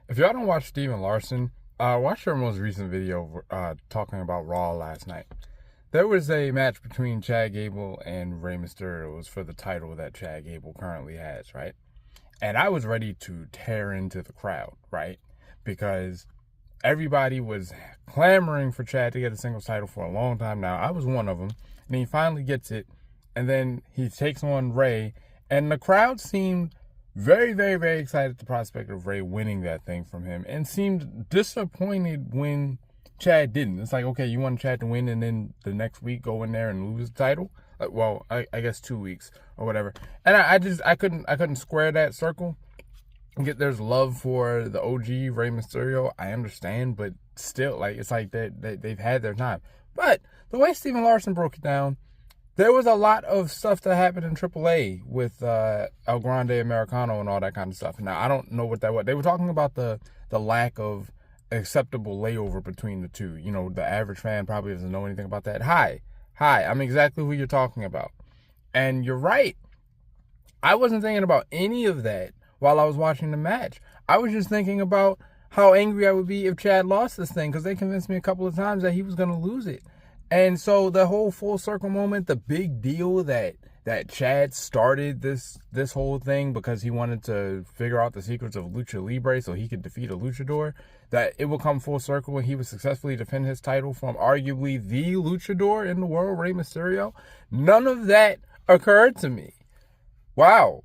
If y'all don't watch Steven Larson, watch their most recent video talking about Raw last night. There was a match between Chad Gable and Rey Mysterio. It was for the title that Chad Gable currently has, right? And I was ready to tear into the crowd, right? Because everybody was clamoring for Chad to get a singles title for a long time now. I was one of them. And he finally gets it. And then he takes on Rey. And the crowd seemed very, very, very excited at the prospect of Rey winning that thing from him, and seemed disappointed when Chad didn't. It's like, okay, you want Chad to win and then the next week go in there and lose the title? I guess 2 weeks or whatever. And I couldn't square that circle. There's love for the OG Rey Mysterio, I understand, but still, like, it's like they've had their time. But the way Steven Larson broke it down, there was a lot of stuff that happened in AAA with El Grande Americano and all that kind of stuff. Now, I don't know what that was. They were talking about the lack of acceptable layover between the two. You know, the average fan probably doesn't know anything about that. Hi, I'm exactly who you're talking about. And you're right. I wasn't thinking about any of that while I was watching the match. I was just thinking about how angry I would be if Chad lost this thing, because they convinced me a couple of times that he was going to lose it. And so the whole full circle moment, the big deal that Chad started this whole thing because he wanted to figure out the secrets of Lucha Libre so he could defeat a luchador, that it would come full circle and he would successfully defend his title from arguably the luchador in the world, Rey Mysterio. None of that occurred to me. Wow.